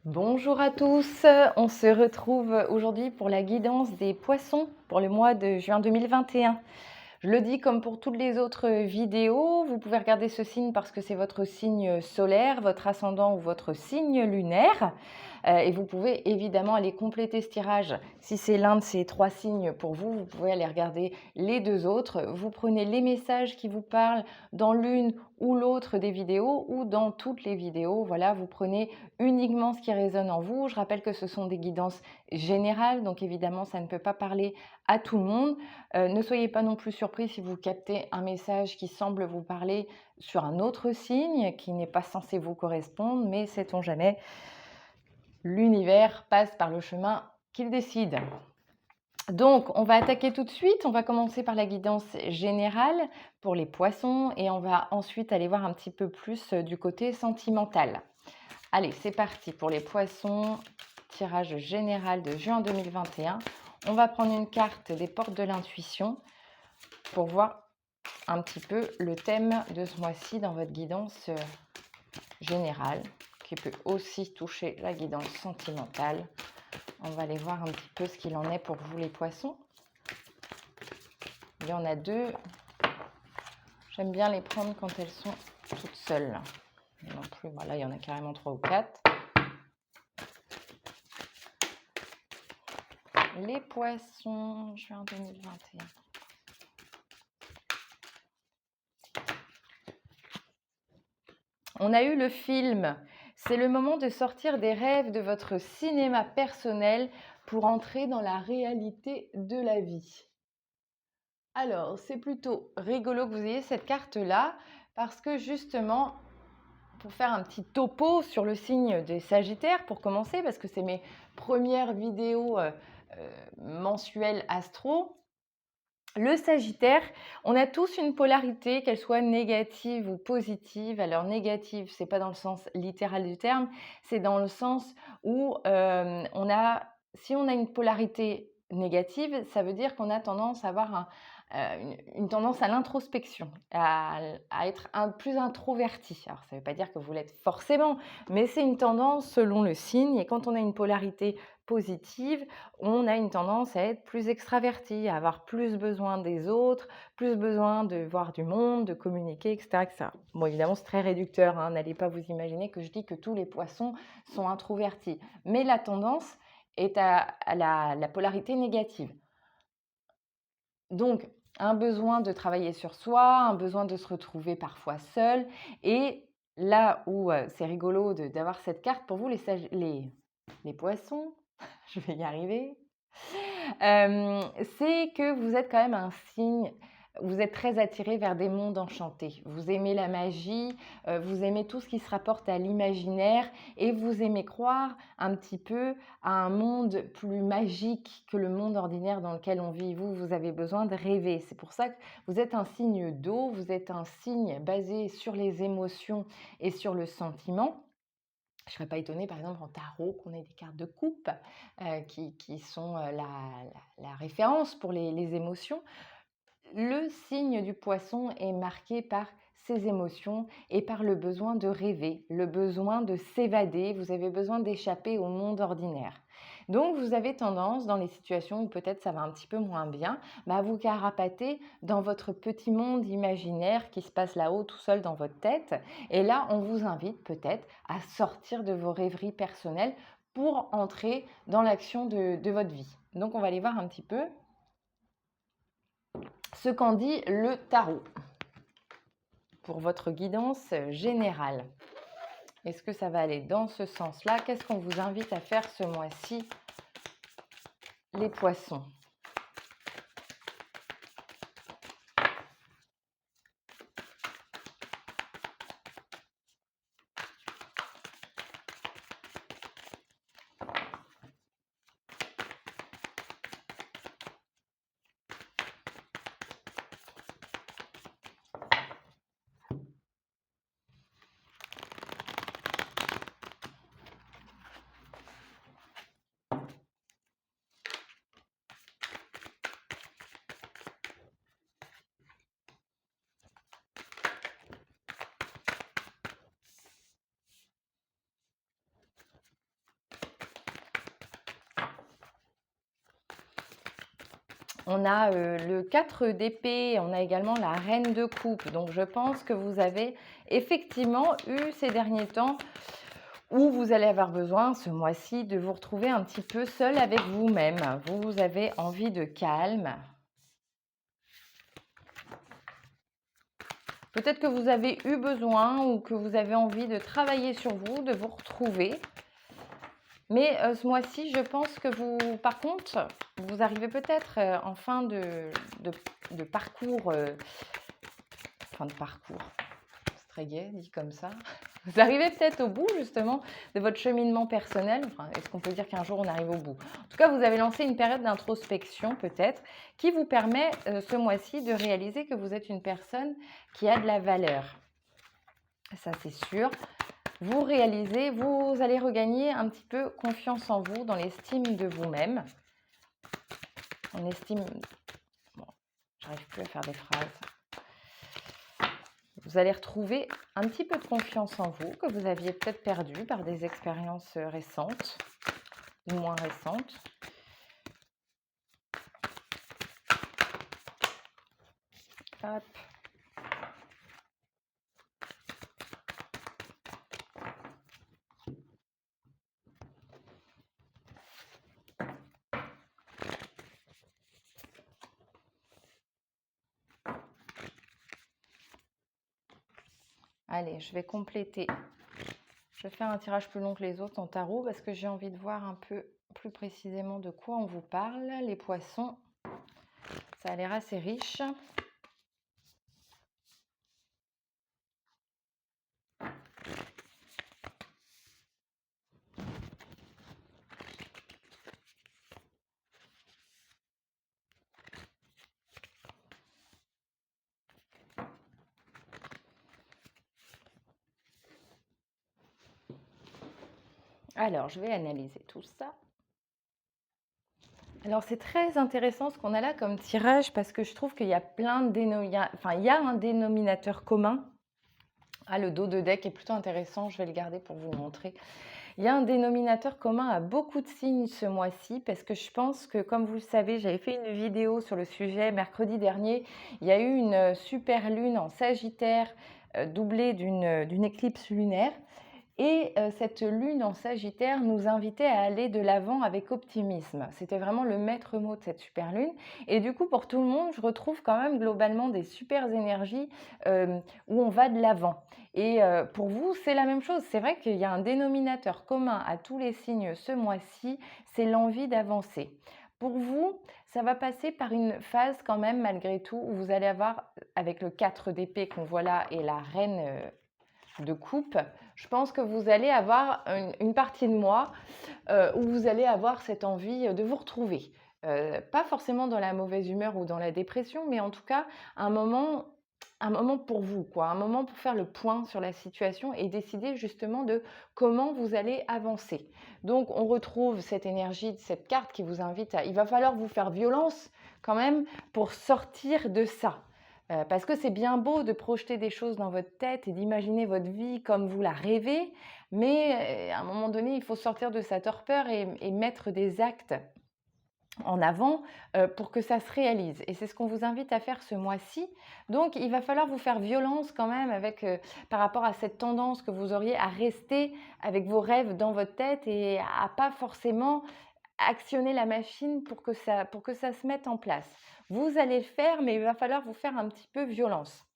Bonjour à tous, on se retrouve aujourd'hui pour la guidance des poissons pour le mois de juin 2021. Je le dis comme pour toutes les autres vidéos, vous pouvez regarder ce signe parce que c'est votre signe solaire, votre ascendant ou votre signe lunaire. Et vous pouvez évidemment aller compléter ce tirage. Si c'est l'un de ces trois signes pour vous, vous pouvez aller regarder les deux autres. Vous prenez les messages qui vous parlent dans l'une ou l'autre des vidéos ou dans toutes les vidéos. Voilà, vous prenez uniquement ce qui résonne en vous. Je rappelle que ce sont des guidances générales, donc évidemment, ça ne peut pas parler à tout le monde. Ne soyez pas non plus surpris si vous captez un message qui semble vous parler sur un autre signe qui n'est pas censé vous correspondre, mais sait-on jamais, l'univers passe par le chemin qu'il décide. Donc, on va attaquer tout de suite. On va commencer par la guidance générale pour les poissons et on va ensuite aller voir un petit peu plus du côté sentimental. Allez, c'est parti pour les poissons. Tirage général de juin 2021. On va prendre une carte des portes de l'intuition pour voir un petit peu le thème de ce mois-ci dans votre guidance générale, qui peut aussi toucher la guidance sentimentale. On va aller voir un petit peu ce qu'il en est pour vous les poissons. Il y en a deux. J'aime bien les prendre quand elles sont toutes seules. Non plus, voilà, il y en a carrément 3 ou 4. Les poissons, juin 2021. On a eu le film. C'est le moment de sortir des rêves de votre cinéma personnel pour entrer dans la réalité de la vie. Alors, c'est plutôt rigolo que vous ayez cette carte-là parce que justement, pour faire un petit topo sur le signe des Sagittaires, pour commencer, parce que c'est mes premières vidéos mensuelles astro, le Sagittaire, on a tous une polarité, qu'elle soit négative ou positive. Alors négative, c'est pas dans le sens littéral du terme, c'est dans le sens où si on a une polarité négative, ça veut dire qu'on a tendance à avoir une tendance à l'introspection, à être plus introverti. Alors ça ne veut pas dire que vous l'êtes forcément, mais c'est une tendance selon le signe. Et quand on a une polarité positive, on a une tendance à être plus extraverti, à avoir plus besoin des autres, plus besoin de voir du monde, de communiquer, etc. etc. Bon, évidemment, c'est très réducteur, hein, n'allez pas vous imaginer que je dis que tous les poissons sont introvertis. Mais la tendance est à la polarité négative. Donc, un besoin de travailler sur soi, un besoin de se retrouver parfois seul. Et là où c'est rigolo d'avoir cette carte pour vous, les poissons, je vais y arriver, c'est que vous êtes quand même un signe, vous êtes très attiré vers des mondes enchantés. Vous aimez la magie, vous aimez tout ce qui se rapporte à l'imaginaire et vous aimez croire un petit peu à un monde plus magique que le monde ordinaire dans lequel on vit. Vous avez besoin de rêver. C'est pour ça que vous êtes un signe d'eau, vous êtes un signe basé sur les émotions et sur le sentiment. Je ne serais pas étonnée, par exemple, en tarot, qu'on ait des cartes de coupe qui sont la référence pour les émotions. Le signe du poisson est marqué par ses émotions et par le besoin de rêver, le besoin de s'évader. Vous avez besoin d'échapper au monde ordinaire. Donc, vous avez tendance, dans les situations où peut-être ça va un petit peu moins bien, à vous carapater dans votre petit monde imaginaire qui se passe là-haut tout seul dans votre tête. Et là, on vous invite peut-être à sortir de vos rêveries personnelles pour entrer dans l'action de votre vie. Donc, on va aller voir un petit peu ce qu'en dit le tarot pour votre guidance générale. Est-ce que ça va aller dans ce sens-là? Qu'est-ce qu'on vous invite à faire ce mois-ci, les poissons? On a le 4 d'épée, on a également la reine de coupe. Donc, je pense que vous avez effectivement eu ces derniers temps où vous allez avoir besoin ce mois-ci de vous retrouver un petit peu seul avec vous-même. Vous avez envie de calme. Peut-être que vous avez eu besoin ou que vous avez envie de travailler sur vous, de vous retrouver. Mais ce mois-ci, je pense que vous, par contre, vous arrivez peut-être en fin de parcours, fin de parcours, c'est très gai dit comme ça. Vous arrivez peut-être au bout justement de votre cheminement personnel. Enfin, est-ce qu'on peut dire qu'un jour on arrive au bout? En tout cas, vous avez lancé une période d'introspection peut-être qui vous permet ce mois-ci de réaliser que vous êtes une personne qui a de la valeur. Ça, c'est sûr. Vous réalisez, vous allez regagner un petit peu confiance en vous, dans l'estime de vous-même. On estime... Bon, j'arrive plus à faire des phrases. Vous allez retrouver un petit peu de confiance en vous que vous aviez peut-être perdu par des expériences récentes ou moins récentes. Hop. Allez, je vais compléter. Je vais faire un tirage plus long que les autres en tarot parce que j'ai envie de voir un peu plus précisément de quoi on vous parle. Les poissons, ça a l'air assez riche. Alors, je vais analyser tout ça. Alors, c'est très intéressant ce qu'on a là comme tirage parce que je trouve qu'il y a plein de il y a un dénominateur commun. Ah, le dos de deck est plutôt intéressant, je vais le garder pour vous le montrer. Il y a un dénominateur commun à beaucoup de signes ce mois-ci parce que je pense que, comme vous le savez, j'avais fait une vidéo sur le sujet mercredi dernier. Il y a eu une super lune en Sagittaire doublée d'une éclipse lunaire. Et cette lune en Sagittaire nous invitait à aller de l'avant avec optimisme. C'était vraiment le maître mot de cette super lune. Et du coup, pour tout le monde, je retrouve quand même globalement des super énergies où on va de l'avant. Et pour vous, c'est la même chose. C'est vrai qu'il y a un dénominateur commun à tous les signes ce mois-ci, c'est l'envie d'avancer. Pour vous, ça va passer par une phase quand même, malgré tout, où vous allez avoir, avec le 4 d'épée qu'on voit là et la reine de coupe, je pense que vous allez avoir une partie de moi où vous allez avoir cette envie de vous retrouver. Pas forcément dans la mauvaise humeur ou dans la dépression, mais en tout cas un moment pour vous, quoi, un moment pour faire le point sur la situation et décider justement de comment vous allez avancer. Donc on retrouve cette énergie de cette carte qui vous invite à... Il va falloir vous faire violence quand même pour sortir de ça. Parce que c'est bien beau de projeter des choses dans votre tête et d'imaginer votre vie comme vous la rêvez, mais à un moment donné, il faut sortir de sa torpeur et mettre des actes en avant pour que ça se réalise. Et c'est ce qu'on vous invite à faire ce mois-ci. Donc, il va falloir vous faire violence quand même par rapport à cette tendance que vous auriez à rester avec vos rêves dans votre tête et à pas forcément actionner la machine pour que ça se mette en place. Vous allez le faire, mais il va falloir vous faire un petit peu violence.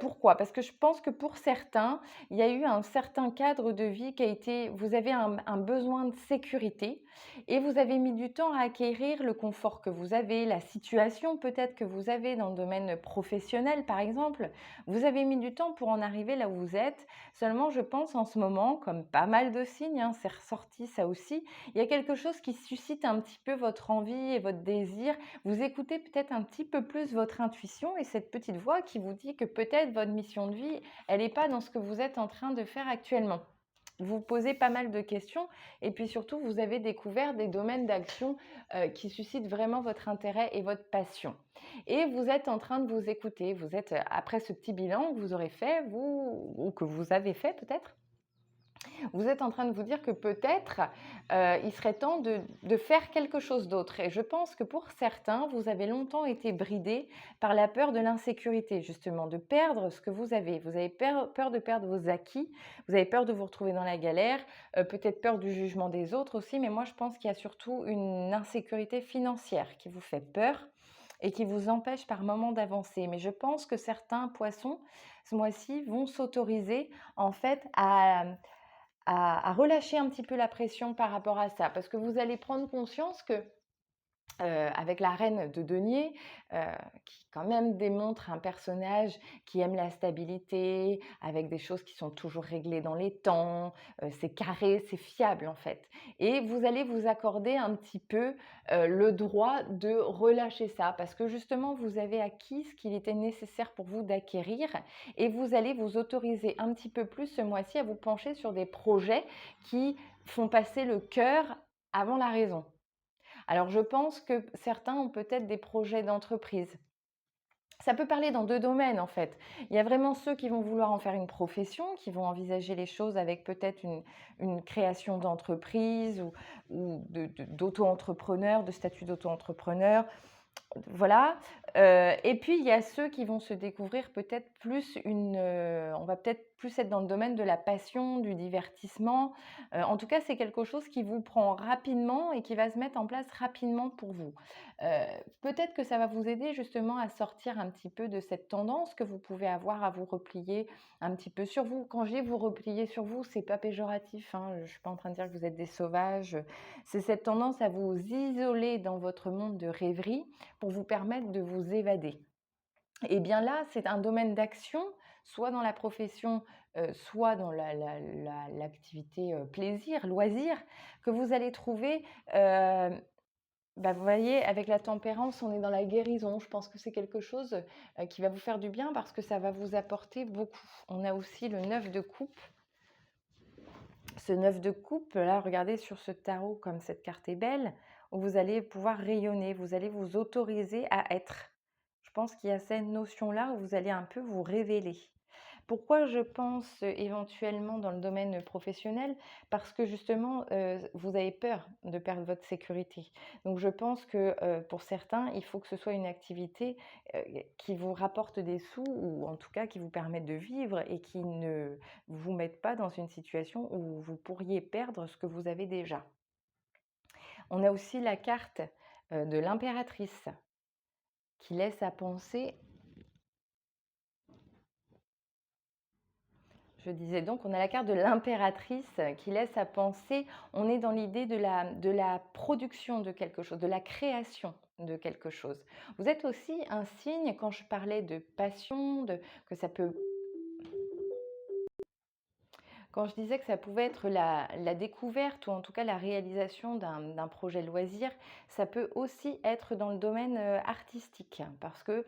Pourquoi? Parce que je pense que pour certains, il y a eu un certain cadre de vie qui a été vous avez un besoin de sécurité et vous avez mis du temps à acquérir le confort que vous avez, la situation peut-être que vous avez dans le domaine professionnel, par exemple. Vous avez mis du temps pour en arriver là où vous êtes. Seulement, je pense en ce moment, comme pas mal de signes, hein, c'est ressorti ça aussi, il y a quelque chose qui suscite un petit peu votre envie et votre désir. Vous écoutez peut-être un petit peu plus votre intuition et cette petite voix qui vous dit que peut-être votre mission de vie, elle n'est pas dans ce que vous êtes en train de faire actuellement. Vous posez pas mal de questions et puis surtout, vous avez découvert des domaines d'action qui suscitent vraiment votre intérêt et votre passion. Et vous êtes en train de vous écouter. Vous êtes, après ce petit bilan que vous aurez fait, ou que vous avez fait peut-être, Vous êtes en train de vous dire que peut-être, il serait temps de faire quelque chose d'autre et je pense que pour certains, vous avez longtemps été bridés par la peur de l'insécurité justement, de perdre ce que vous avez. Vous avez peur de perdre vos acquis, vous avez peur de vous retrouver dans la galère, peut-être peur du jugement des autres aussi, mais moi je pense qu'il y a surtout une insécurité financière qui vous fait peur et qui vous empêche par moments d'avancer. Mais je pense que certains poissons, ce mois-ci, vont s'autoriser en fait à relâcher un petit peu la pression par rapport à ça. Parce que vous allez prendre conscience que avec la reine de denier, qui quand même démontre un personnage qui aime la stabilité, avec des choses qui sont toujours réglées dans les temps, c'est carré, c'est fiable en fait. Et vous allez vous accorder un petit peu le droit de relâcher ça, parce que justement vous avez acquis ce qu'il était nécessaire pour vous d'acquérir, et vous allez vous autoriser un petit peu plus ce mois-ci à vous pencher sur des projets qui font passer le cœur avant la raison. Alors, je pense que certains ont peut-être des projets d'entreprise. Ça peut parler dans deux domaines en fait. Il y a vraiment ceux qui vont vouloir en faire une profession, qui vont envisager les choses avec peut-être une création d'entreprise ou d'auto-entrepreneur, de statut d'auto-entrepreneur. Voilà, et puis il y a ceux qui vont se découvrir peut-être plus on va peut-être plus être dans le domaine de la passion, du divertissement. En tout cas, c'est quelque chose qui vous prend rapidement et qui va se mettre en place rapidement pour vous. Heu, Peut-être que ça va vous aider justement à sortir un petit peu de cette tendance que vous pouvez avoir à vous replier un petit peu sur vous. Quand je dis vous replier sur vous, c'est pas péjoratif, hein, je suis pas en train de dire que vous êtes des sauvages, c'est cette tendance à vous isoler dans votre monde de rêverie pour vous permettre de vous évader. Et bien là, c'est un domaine d'action, soit dans la profession, soit dans l'activité plaisir, loisir, que vous allez trouver. Vous voyez, avec la tempérance, on est dans la guérison. Je pense que c'est quelque chose qui va vous faire du bien parce que ça va vous apporter beaucoup. On a aussi le 9 de coupe. Ce 9 de coupe, là, regardez sur ce tarot comme cette carte est belle, où vous allez pouvoir rayonner, vous allez vous autoriser à être. Je pense qu'il y a cette notion-là où vous allez un peu vous révéler. Pourquoi je pense éventuellement dans le domaine professionnel? Parce que justement, vous avez peur de perdre votre sécurité. Donc je pense que, pour certains, il faut que ce soit une activité, heu, qui vous rapporte des sous ou en tout cas qui vous permette de vivre et qui ne vous mette pas dans une situation où vous pourriez perdre ce que vous avez déjà. On a aussi la carte, de l'impératrice qui laisse à penser. Je disais donc, on a la carte de l'impératrice qui laisse à penser, on est dans l'idée de la production de quelque chose, de la création de quelque chose. Vous êtes aussi un signe, quand je parlais de passion, que ça peut, quand je disais que ça pouvait être la découverte ou en tout cas la réalisation d'un projet loisir, ça peut aussi être dans le domaine artistique parce que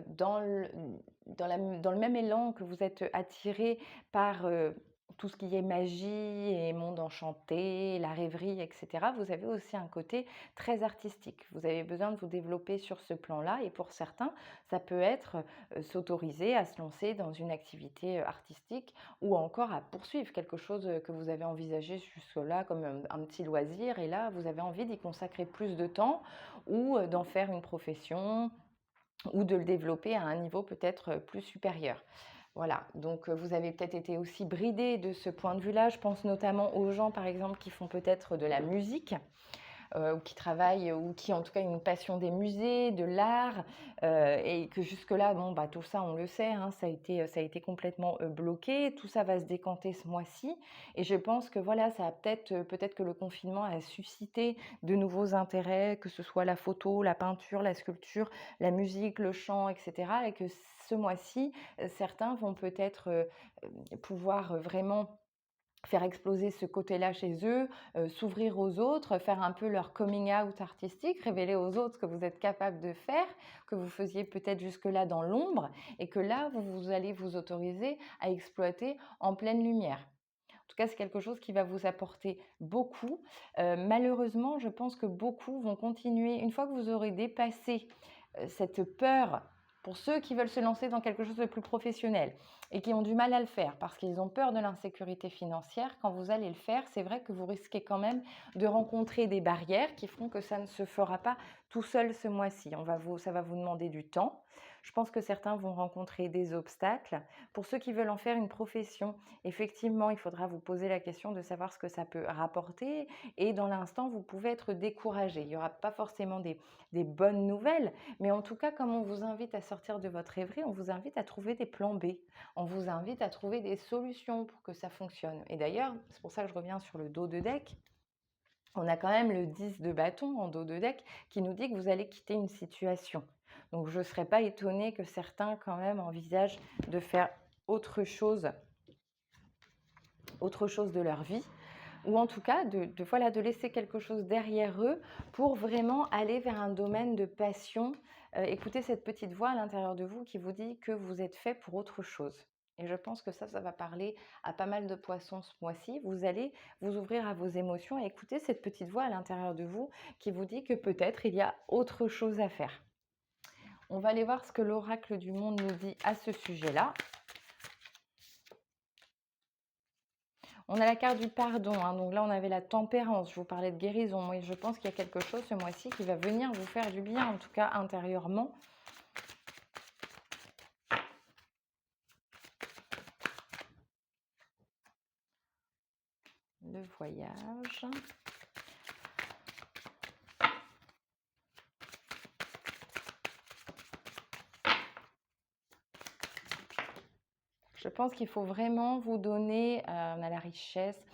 dans le même élan que vous êtes attiré par tout ce qui est magie et monde enchanté, la rêverie, etc., vous avez aussi un côté très artistique. Vous avez besoin de vous développer sur ce plan-là et pour certains, ça peut être s'autoriser à se lancer dans une activité artistique ou encore à poursuivre quelque chose que vous avez envisagé jusque-là comme un petit loisir et là, vous avez envie d'y consacrer plus de temps ou d'en faire une profession ou de le développer à un niveau peut-être plus supérieur. Voilà, donc vous avez peut-être été aussi bridé de ce point de vue-là. Je pense notamment aux gens, par exemple, qui font peut-être de la musique ou qui travaillent ou qui ont en tout cas une passion des musées, de l'art, et que jusque-là, bon, bah, tout ça, on le sait, hein, ça a été complètement bloqué. Tout ça va se décanter ce mois-ci. Et je pense que voilà, ça a peut-être que le confinement a suscité de nouveaux intérêts, que ce soit la photo, la peinture, la sculpture, la musique, le chant, etc. Et que ce mois-ci, certains vont peut-être pouvoir vraiment faire exploser ce côté-là chez eux, s'ouvrir aux autres, faire un peu leur coming out artistique, révéler aux autres ce que vous êtes capable de faire, que vous faisiez peut-être jusque-là dans l'ombre et que là, vous allez vous autoriser à exploiter en pleine lumière. En tout cas, c'est quelque chose qui va vous apporter beaucoup. Malheureusement, je pense que beaucoup vont continuer, une fois que vous aurez dépassé cette peur Pour ceux qui veulent se lancer dans quelque chose de plus professionnel et qui ont du mal à le faire parce qu'ils ont peur de l'insécurité financière, quand vous allez le faire, c'est vrai que vous risquez quand même de rencontrer des barrières qui feront que ça ne se fera pas tout seul ce mois-ci. Ça va vous demander du temps. Je pense que certains vont rencontrer des obstacles. Pour ceux qui veulent en faire une profession, effectivement, il faudra vous poser la question de savoir ce que ça peut rapporter. Et dans l'instant, vous pouvez être découragé. Il n'y aura pas forcément des bonnes nouvelles, mais en tout cas, comme on vous invite à sortir de votre rêverie, on vous invite à trouver des plans B. On vous invite à trouver des solutions pour que ça fonctionne. Et d'ailleurs, c'est pour ça que je reviens sur le dos de deck. On a quand même le 10 de bâton en dos de deck qui nous dit que vous allez quitter une situation. Donc je ne serais pas étonnée que certains quand même envisagent de faire autre chose de leur vie, ou en tout cas de laisser quelque chose derrière eux pour vraiment aller vers un domaine de passion. Écoutez cette petite voix à l'intérieur de vous qui vous dit que vous êtes fait pour autre chose. Et je pense que ça va parler à pas mal de poissons ce mois-ci. Vous allez vous ouvrir à vos émotions et écouter cette petite voix à l'intérieur de vous qui vous dit que peut-être il y a autre chose à faire. On va aller voir ce que l'oracle du monde nous dit à ce sujet-là. On a la carte du pardon, hein. Donc là on avait la tempérance, je vous parlais de guérison. Moi je pense qu'il y a quelque chose ce mois-ci qui va venir vous faire du bien, en tout cas intérieurement. Le voyage. Je pense qu'il faut vraiment vous donner, on a la richesse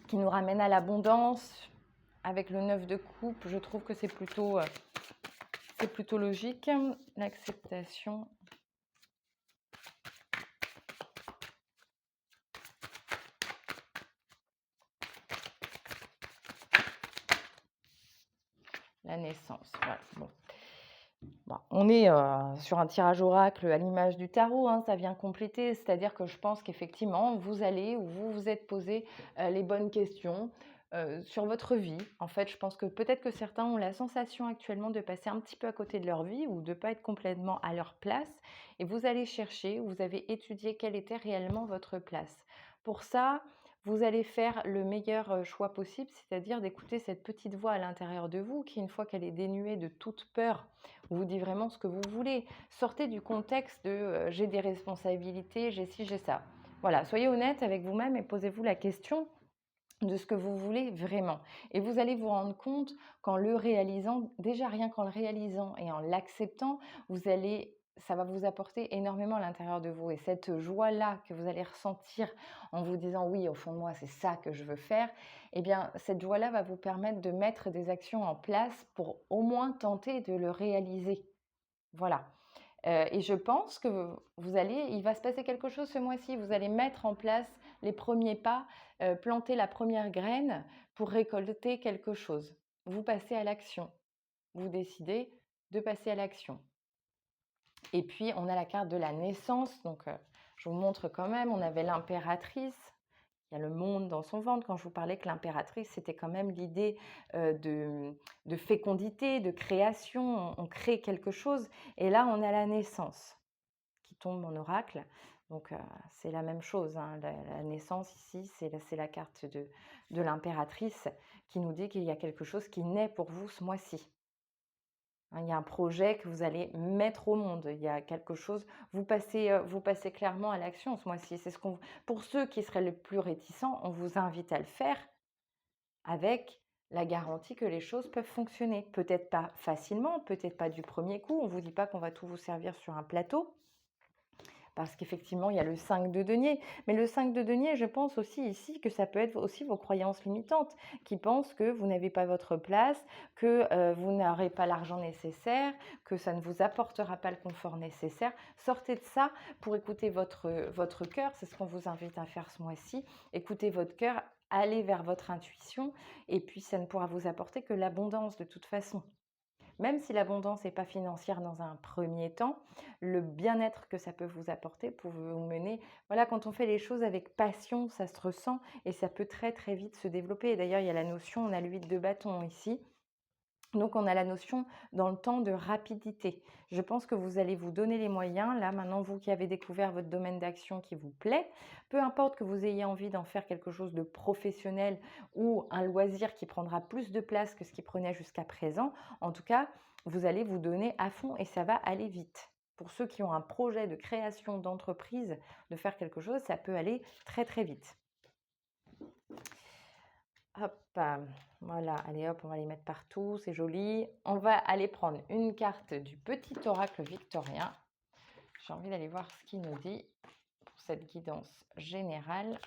qui nous ramène à l'abondance. Avec le 9 de coupe, je trouve que c'est plutôt logique. L'acceptation. La naissance, voilà, bon. Bon, on est sur un tirage oracle à l'image du tarot, hein, ça vient compléter, c'est-à-dire que je pense qu'effectivement, vous allez ou vous vous êtes posé les bonnes questions sur votre vie. En fait, je pense que peut-être que certains ont la sensation actuellement de passer un petit peu à côté de leur vie ou de ne pas être complètement à leur place. Et vous allez chercher, vous avez étudié quelle était réellement votre place. Pour ça, vous allez faire le meilleur choix possible, c'est-à-dire d'écouter cette petite voix à l'intérieur de vous qui, une fois qu'elle est dénuée de toute peur, vous dit vraiment ce que vous voulez. Sortez du contexte de j'ai des responsabilités, j'ai ci, j'ai ça. Voilà, soyez honnête avec vous-même et posez-vous la question de ce que vous voulez vraiment. Et vous allez vous rendre compte qu'en le réalisant, déjà rien qu'en le réalisant et en l'acceptant, ça va vous apporter énormément à l'intérieur de vous. Et cette joie-là que vous allez ressentir en vous disant oui, au fond de moi, c'est ça que je veux faire, eh bien, cette joie-là va vous permettre de mettre des actions en place pour au moins tenter de le réaliser. Voilà. Et je pense que il va se passer quelque chose ce mois-ci. Vous allez mettre en place les premiers pas, planter la première graine pour récolter quelque chose. Vous passez à l'action. Vous décidez de passer à l'action. Et puis, on a la carte de la naissance. Donc, je vous montre quand même, on avait l'impératrice. Il y a le monde dans son ventre. Quand je vous parlais que l'impératrice, c'était quand même l'idée de fécondité, de création. On crée quelque chose. Et là, on a la naissance qui tombe en oracle. Donc, c'est la même chose, hein. La naissance ici, c'est la carte de l'impératrice qui nous dit qu'il y a quelque chose qui naît pour vous ce mois-ci. Hein, il y a un projet que vous allez mettre au monde. Il y a quelque chose. Vous passez clairement à l'action ce mois-ci. Pour ceux qui seraient les plus réticents, on vous invite à le faire avec la garantie que les choses peuvent fonctionner. Peut-être pas facilement, peut-être pas du premier coup. On ne vous dit pas qu'on va tout vous servir sur un plateau. Parce qu'effectivement, il y a le 5 de denier. Mais le 5 de denier, je pense aussi ici que ça peut être aussi vos croyances limitantes, qui pensent que vous n'avez pas votre place, que vous n'aurez pas l'argent nécessaire, que ça ne vous apportera pas le confort nécessaire. Sortez de ça pour écouter votre cœur. C'est ce qu'on vous invite à faire ce mois-ci. Écoutez votre cœur, allez vers votre intuition, et puis ça ne pourra vous apporter que l'abondance de toute façon. Même si l'abondance n'est pas financière dans un premier temps, le bien-être que ça peut vous apporter pour vous mener. Voilà, quand on fait les choses avec passion, ça se ressent et ça peut très très vite se développer. Et d'ailleurs, il y a la notion, on a l'huile de bâton ici. Donc, on a la notion dans le temps de rapidité. Je pense que vous allez vous donner les moyens. Là, maintenant, vous qui avez découvert votre domaine d'action qui vous plaît, peu importe que vous ayez envie d'en faire quelque chose de professionnel ou un loisir qui prendra plus de place que ce qui prenait jusqu'à présent, en tout cas, vous allez vous donner à fond et ça va aller vite. Pour ceux qui ont un projet de création d'entreprise, de faire quelque chose, ça peut aller très très vite. Hop, voilà, allez hop, on va les mettre partout, c'est joli. On va aller prendre une carte du petit oracle victorien. J'ai envie d'aller voir ce qu'il nous dit pour cette guidance générale.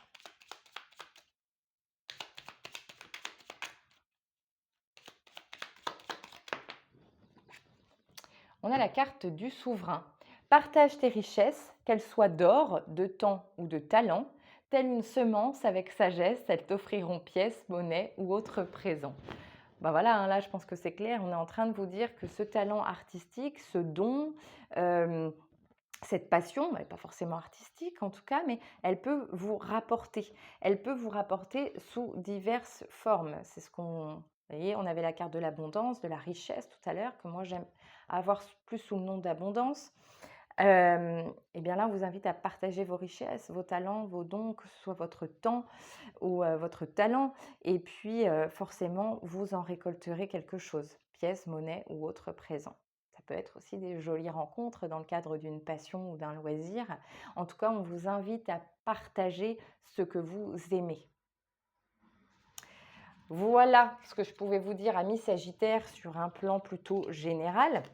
On a la carte du souverain. Partage tes richesses, qu'elles soient d'or, de temps ou de talent. Telle une semence avec sagesse, elles t'offriront pièces, monnaie ou autres présents. Ben voilà, hein, là je pense que c'est clair, on est en train de vous dire que ce talent artistique, ce don, cette passion, pas forcément artistique en tout cas, mais elle peut vous rapporter. Elle peut vous rapporter sous diverses formes. C'est ce qu'on... Vous voyez, on avait la carte de l'abondance, de la richesse tout à l'heure, que moi j'aime avoir plus sous le nom d'abondance. Et bien là, on vous invite à partager vos richesses, vos talents, vos dons, que ce soit votre temps ou votre talent. Et puis, forcément, vous en récolterez quelque chose, pièce, monnaie ou autre présent. Ça peut être aussi des jolies rencontres dans le cadre d'une passion ou d'un loisir. En tout cas, on vous invite à partager ce que vous aimez. Voilà ce que je pouvais vous dire, amis Sagittaires, sur un plan plutôt général.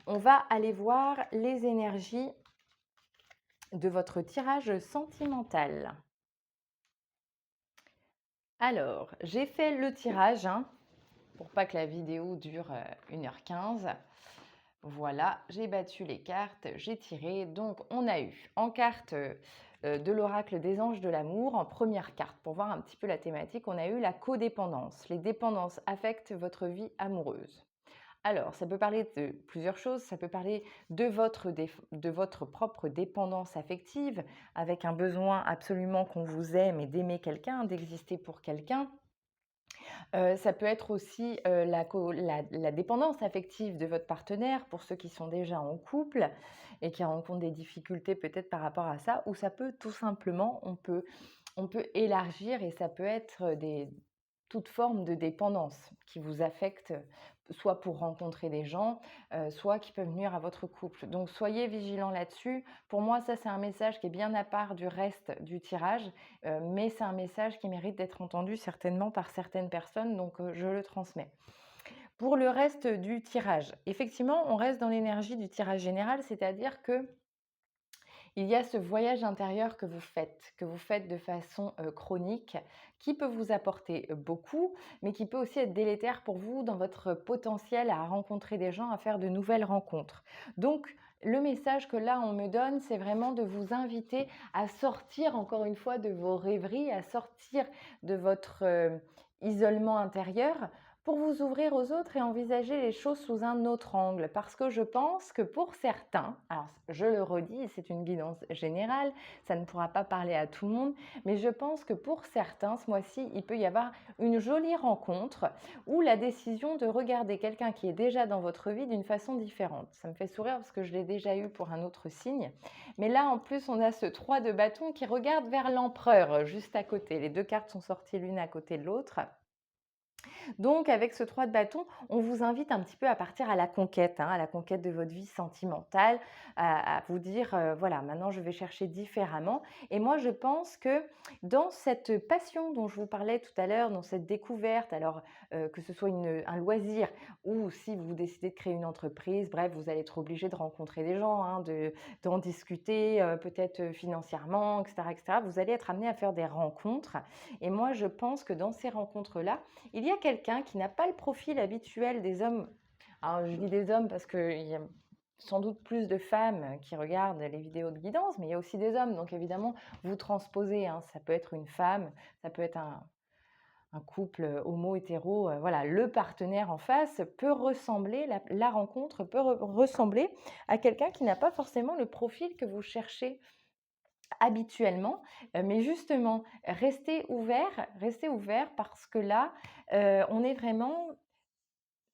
On va aller voir les énergies de votre tirage sentimental. Alors, j'ai fait le tirage, pour pas que la vidéo dure 1h15. Voilà, j'ai battu les cartes, j'ai tiré. Donc, on a eu en carte de l'oracle des anges de l'amour, en première carte, pour voir un petit peu la thématique, on a eu la codépendance. Les dépendances affectent votre vie amoureuse. Alors, ça peut parler de plusieurs choses. Ça peut parler de votre propre dépendance affective, avec un besoin absolument qu'on vous aime et d'aimer quelqu'un, d'exister pour quelqu'un. Ça peut être aussi la dépendance affective de votre partenaire pour ceux qui sont déjà en couple et qui rencontrent des difficultés peut-être par rapport à ça, ou ça peut tout simplement, on peut élargir et ça peut être toute forme de dépendance qui vous affecte, soit pour rencontrer des gens, soit qui peuvent nuire à votre couple. Donc soyez vigilants là-dessus. Pour moi, ça c'est un message qui est bien à part du reste du tirage, mais c'est un message qui mérite d'être entendu certainement par certaines personnes, donc je le transmets. Pour le reste du tirage, effectivement, on reste dans l'énergie du tirage général, c'est-à-dire que il y a ce voyage intérieur que vous faites de façon chronique, qui peut vous apporter beaucoup, mais qui peut aussi être délétère pour vous dans votre potentiel à rencontrer des gens, à faire de nouvelles rencontres. Donc, le message que là on me donne, c'est vraiment de vous inviter à sortir encore une fois de vos rêveries, à sortir de votre isolement intérieur pour vous ouvrir aux autres et envisager les choses sous un autre angle. Parce que je pense que pour certains, alors je le redis, c'est une guidance générale, ça ne pourra pas parler à tout le monde, mais je pense que pour certains, ce mois-ci, il peut y avoir une jolie rencontre ou la décision de regarder quelqu'un qui est déjà dans votre vie d'une façon différente. Ça me fait sourire parce que je l'ai déjà eu pour un autre signe. Mais là, en plus, on a ce 3 de bâton qui regarde vers l'empereur juste à côté. Les deux cartes sont sorties l'une à côté de l'autre. Donc, avec ce 3 de bâton, on vous invite un petit peu à partir à la conquête de votre vie sentimentale, à vous dire, voilà, maintenant je vais chercher différemment. Et moi, je pense que dans cette passion dont je vous parlais tout à l'heure, dans cette découverte, alors que ce soit un loisir ou si vous décidez de créer une entreprise, bref, vous allez être obligé de rencontrer des gens, d'en discuter, peut-être financièrement, etc., etc. Vous allez être amené à faire des rencontres. Et moi, je pense que dans ces rencontres-là, il y a quelqu'un qui n'a pas le profil habituel des hommes. Alors, je dis des hommes parce qu'il y a sans doute plus de femmes qui regardent les vidéos de guidance, mais il y a aussi des hommes. Donc, évidemment, vous transposez. Ça peut être une femme, ça peut être un couple homo-hétéro. Voilà, le partenaire en face peut ressembler, la rencontre peut ressembler à quelqu'un qui n'a pas forcément le profil que vous cherchez habituellement, mais justement, restez ouvert parce que là, on est vraiment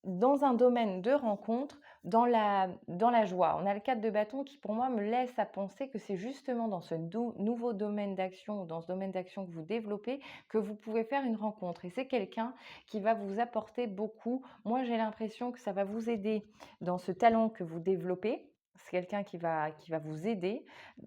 dans un domaine de rencontre, dans la joie. On a le 4 de bâton qui, pour moi, me laisse à penser que c'est justement dans ce nouveau domaine d'action, ou dans ce domaine d'action que vous développez, que vous pouvez faire une rencontre. Et c'est quelqu'un qui va vous apporter beaucoup. Moi, j'ai l'impression que ça va vous aider dans ce talent que vous développez. C'est quelqu'un qui va vous aider,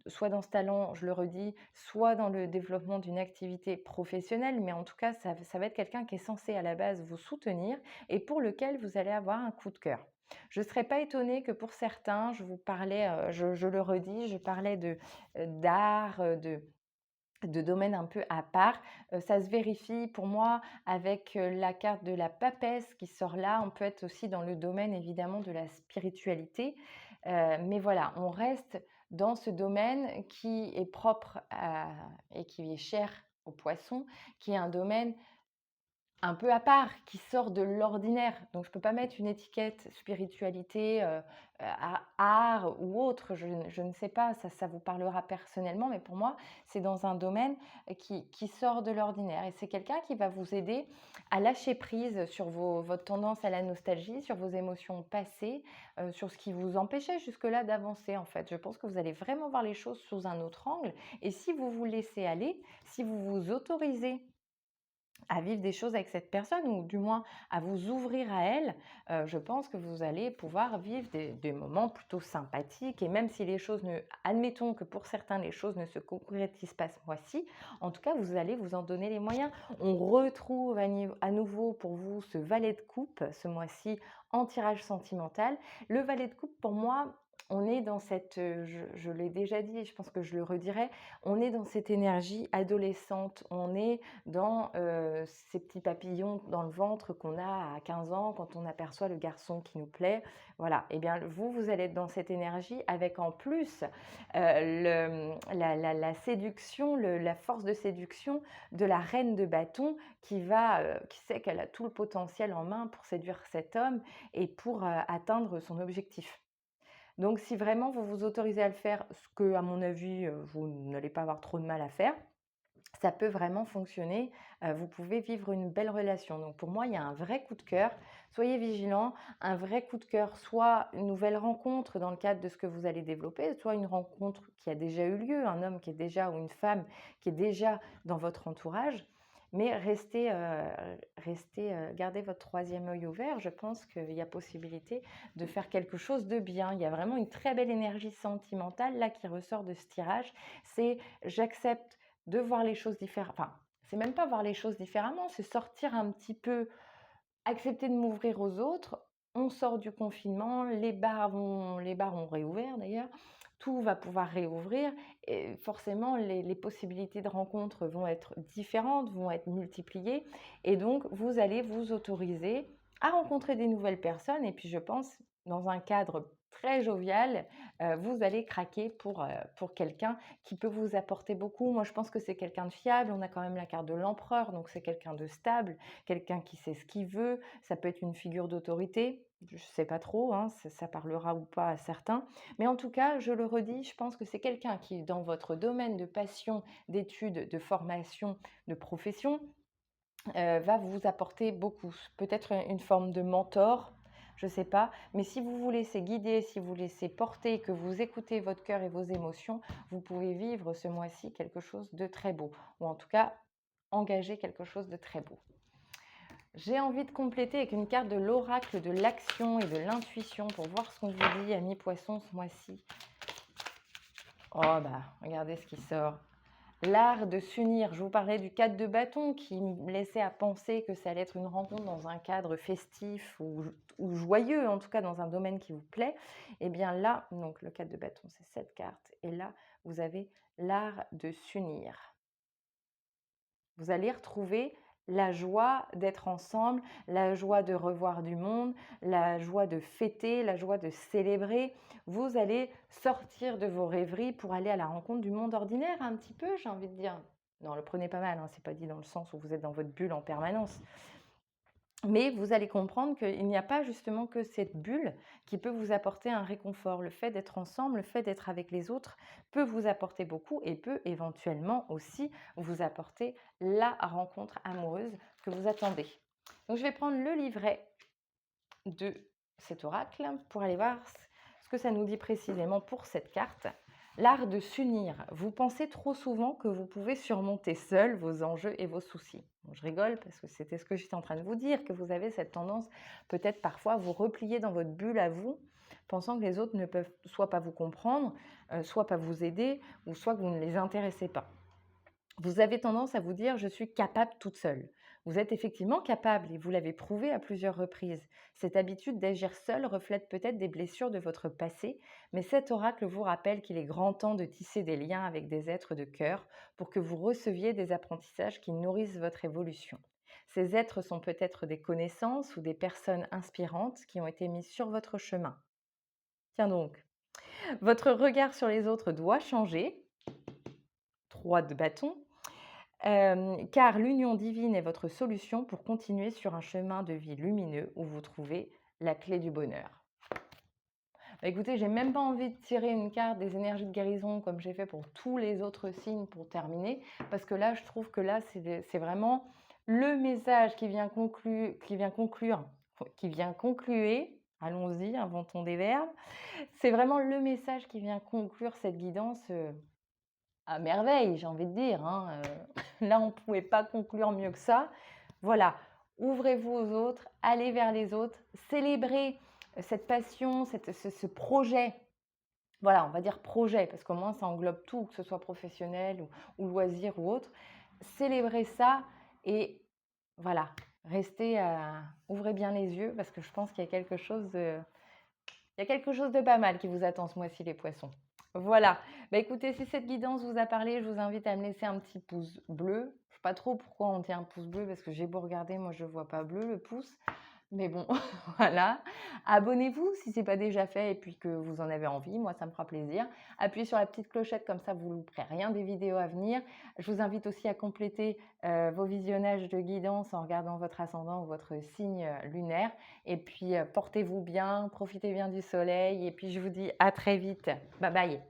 soit dans ce talent, je le redis, soit dans le développement d'une activité professionnelle, mais en tout cas, ça va être quelqu'un qui est censé à la base vous soutenir et pour lequel vous allez avoir un coup de cœur. Je ne serais pas étonnée que pour certains, je vous parlais, je le redis, je parlais d'art, de domaines un peu à part. Ça se vérifie pour moi avec la carte de la papesse qui sort là. On peut être aussi dans le domaine évidemment de la spiritualité. Mais voilà, on reste dans ce domaine qui est propre et qui est cher aux poissons, qui est un domaine un peu à part, qui sort de l'ordinaire. Donc je ne peux pas mettre une étiquette spiritualité, art ou autre, je ne sais pas, ça vous parlera personnellement, mais pour moi, c'est dans un domaine qui sort de l'ordinaire. Et c'est quelqu'un qui va vous aider à lâcher prise sur votre tendance à la nostalgie, sur vos émotions passées, sur ce qui vous empêchait jusque-là d'avancer en fait. Je pense que vous allez vraiment voir les choses sous un autre angle. Et si vous vous laissez aller, si vous vous autorisez à vivre des choses avec cette personne ou du moins à vous ouvrir à elle, je pense que vous allez pouvoir vivre des moments plutôt sympathiques et même si les choses ne admettons que pour certains les choses ne se concrétisent pas ce mois-ci, en tout cas vous allez vous en donner les moyens. On retrouve à nouveau pour vous ce valet de coupe ce mois-ci en tirage sentimental. Le valet de coupe pour moi, on est dans cette, je l'ai déjà dit et je pense que je le redirai, on est dans cette énergie adolescente, on est dans ces petits papillons dans le ventre qu'on a à 15 ans quand on aperçoit le garçon qui nous plaît. Voilà, et bien vous allez être dans cette énergie avec en plus la séduction, la force de séduction de la reine de bâton qui sait qu'elle a tout le potentiel en main pour séduire cet homme et pour atteindre son objectif. Donc si vraiment vous vous autorisez à le faire, ce que à mon avis vous n'allez pas avoir trop de mal à faire, ça peut vraiment fonctionner. Vous pouvez vivre une belle relation. Donc pour moi, il y a un vrai coup de cœur. Soyez vigilants, un vrai coup de cœur, soit une nouvelle rencontre dans le cadre de ce que vous allez développer, soit une rencontre qui a déjà eu lieu, un homme qui est déjà ou une femme qui est déjà dans votre entourage. Mais gardez votre troisième œil ouvert. Je pense qu'il y a possibilité de faire quelque chose de bien. Il y a vraiment une très belle énergie sentimentale là qui ressort de ce tirage. C'est j'accepte de voir les choses différemment. Enfin, c'est même pas voir les choses différemment, c'est sortir un petit peu, accepter de m'ouvrir aux autres. On sort du confinement, les bars ont réouvert d'ailleurs, tout va pouvoir réouvrir et forcément les possibilités de rencontres vont être différentes, vont être multipliées et donc vous allez vous autoriser à rencontrer des nouvelles personnes et puis je pense dans un cadre très jovial, vous allez craquer pour quelqu'un qui peut vous apporter beaucoup. Moi je pense que c'est quelqu'un de fiable, on a quand même la carte de l'empereur, donc c'est quelqu'un de stable, quelqu'un qui sait ce qu'il veut, ça peut être une figure d'autorité, je ne sais pas trop, hein, ça parlera ou pas à certains, mais en tout cas, je le redis, je pense que c'est quelqu'un qui, dans votre domaine de passion, d'études, de formation, de profession, va vous apporter beaucoup. Peut-être une forme de mentor, je ne sais pas, mais si vous vous laissez guider, si vous laissez porter, que vous écoutez votre cœur et vos émotions, vous pouvez vivre ce mois-ci quelque chose de très beau, ou en tout cas, engager quelque chose de très beau. J'ai envie de compléter avec une carte de l'oracle de l'action et de l'intuition pour voir ce qu'on vous dit, amis poissons, ce mois-ci. Oh bah, regardez ce qui sort. L'art de s'unir. Je vous parlais du 4 de bâton qui me laissait à penser que ça allait être une rencontre dans un cadre festif ou joyeux, en tout cas dans un domaine qui vous plaît. Et bien là, donc le 4 de bâton, c'est cette carte. Et là, vous avez l'art de s'unir. Vous allez retrouver la joie d'être ensemble, la joie de revoir du monde, la joie de fêter, la joie de célébrer. Vous allez sortir de vos rêveries pour aller à la rencontre du monde ordinaire un petit peu, j'ai envie de dire. Non, le prenez pas mal, hein, c'est pas dit dans le sens où vous êtes dans votre bulle en permanence. Mais vous allez comprendre qu'il n'y a pas justement que cette bulle qui peut vous apporter un réconfort. Le fait d'être ensemble, le fait d'être avec les autres peut vous apporter beaucoup et peut éventuellement aussi vous apporter la rencontre amoureuse que vous attendez. Donc je vais prendre le livret de cet oracle pour aller voir ce que ça nous dit précisément pour cette carte. L'art de s'unir. Vous pensez trop souvent que vous pouvez surmonter seul vos enjeux et vos soucis. Bon, je rigole parce que c'était ce que j'étais en train de vous dire, que vous avez cette tendance peut-être parfois à vous replier dans votre bulle à vous, pensant que les autres ne peuvent soit pas vous comprendre, soit pas vous aider, ou soit que vous ne les intéressez pas. Vous avez tendance à vous dire: «Je suis capable toute seule». Vous êtes effectivement capable et vous l'avez prouvé à plusieurs reprises. Cette habitude d'agir seule reflète peut-être des blessures de votre passé, mais cet oracle vous rappelle qu'il est grand temps de tisser des liens avec des êtres de cœur pour que vous receviez des apprentissages qui nourrissent votre évolution. Ces êtres sont peut-être des connaissances ou des personnes inspirantes qui ont été mises sur votre chemin. Tiens donc, votre regard sur les autres doit changer. 3 de bâton. Car l'union divine est votre solution pour continuer sur un chemin de vie lumineux où vous trouvez la clé du bonheur. Bah, écoutez, j'ai même pas envie de tirer une carte des énergies de guérison comme j'ai fait pour tous les autres signes pour terminer, parce que là, je trouve que là, c'est vraiment le message qui vient concluer, allons-y, inventons des verbes, c'est vraiment le message qui vient conclure cette guidance, à merveille, j'ai envie de dire, hein, là, on ne pouvait pas conclure mieux que ça. Voilà, ouvrez-vous aux autres, allez vers les autres, célébrez cette passion, ce projet. Voilà, on va dire projet, parce qu'au moins ça englobe tout, que ce soit professionnel ou loisir ou autre. Célébrez ça et voilà, ouvrez bien les yeux, parce que je pense qu'il y a quelque chose de pas mal qui vous attend ce mois-ci, les poissons. Voilà. Bah, écoutez, si cette guidance vous a parlé, je vous invite à me laisser un petit pouce bleu. Je sais pas trop pourquoi on tient un pouce bleu, parce que j'ai beau regarder, moi je ne vois pas bleu le pouce. Mais bon, voilà. Abonnez-vous si ce n'est pas déjà fait et puis que vous en avez envie. Moi, ça me fera plaisir. Appuyez sur la petite clochette, comme ça, vous ne louperez rien des vidéos à venir. Je vous invite aussi à compléter vos visionnages de guidance en regardant votre ascendant ou votre signe lunaire. Et puis, portez-vous bien, profitez bien du soleil. Et puis, je vous dis à très vite. Bye bye.